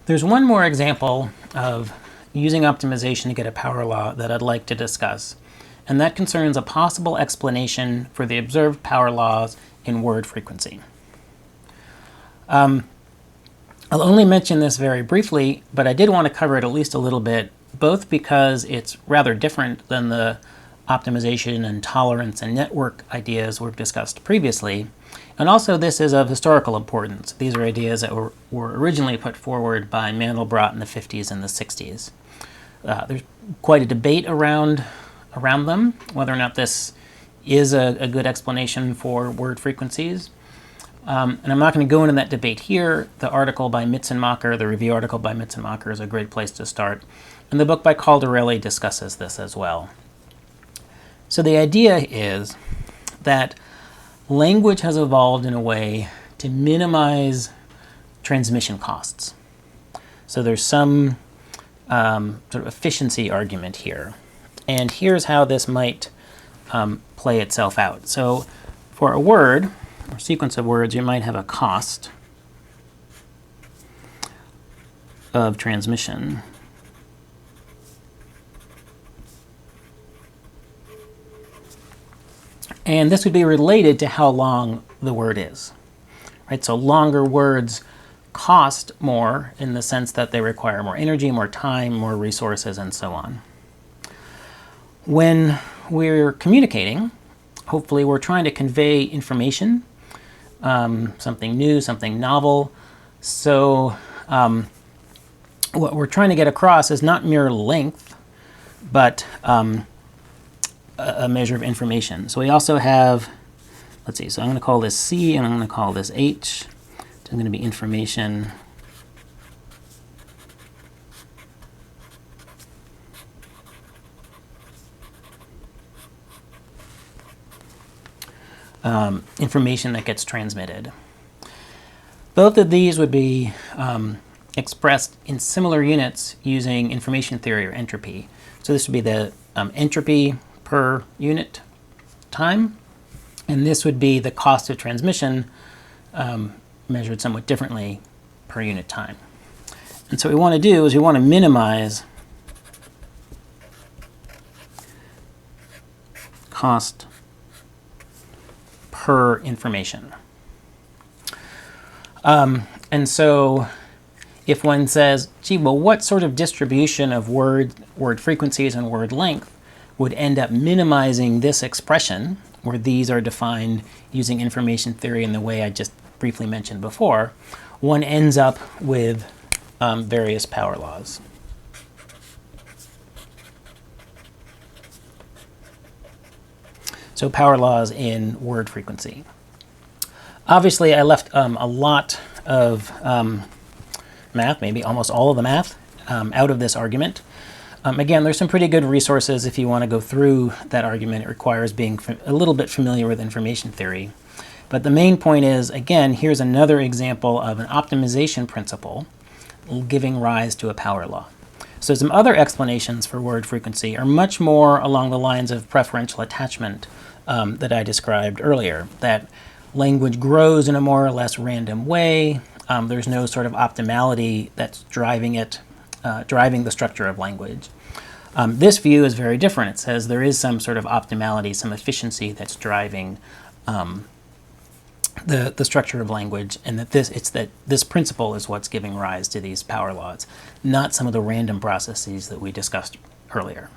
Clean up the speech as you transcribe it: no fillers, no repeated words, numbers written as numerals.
There's one more example of using optimization to get a power law that I'd like to discuss, and that concerns a possible explanation for the observed power laws in word frequency. I'll only mention this very briefly, but I did want to cover it at least a little bit, both because it's rather different than the optimization and tolerance and network ideas we've discussed previously, and also this is of historical importance. These are ideas that were originally put forward by Mandelbrot in the 50s and the 60s. There's quite a debate around them, whether or not this is a good explanation for word frequencies. And I'm not going to go into that debate here. The article by Mitzenmacher, the review article by Mitzenmacher, is a great place to start. And the book by Caldarelli discusses this as well. So the idea is that language has evolved in a way to minimize transmission costs. So there's some sort of efficiency argument here. And here's how this might play itself out. So for a word, or sequence of words, you might have a cost of transmission. And this would be related to how long the word is. Right? So longer words cost more in the sense that they require more energy, more time, more resources, and so on. When we're communicating, hopefully we're trying to convey information, something new, something novel. So what we're trying to get across is not mere length, but a measure of information. So we also have, let's see, so I'm going to call this C and I'm going to call this H. It's going to be information. Information that gets transmitted. Both of these would be expressed in similar units using information theory or entropy. So this would be the entropy per unit time, and this would be the cost of transmission measured somewhat differently per unit time. And so what we want to do is we want to minimize cost per information. And so if one says, gee, well, what sort of distribution of word frequencies and word length would end up minimizing this expression, where these are defined using information theory in the way I just briefly mentioned before, one ends up with various power laws. So power laws in word frequency. Obviously, I left a lot of math, maybe almost all of the math, out of this argument. Again, there's some pretty good resources if you want to go through that argument. It requires being a little bit familiar with information theory. But the main point is, again, here's another example of an optimization principle giving rise to a power law. So some other explanations for word frequency are much more along the lines of preferential attachment that I described earlier, that language grows in a more or less random way. There's no sort of optimality that's driving it, driving the structure of language. This view is very different. It says there is some sort of optimality, some efficiency that's driving the structure of language, and that this principle is what's giving rise to these power laws, not some of the random processes that we discussed earlier.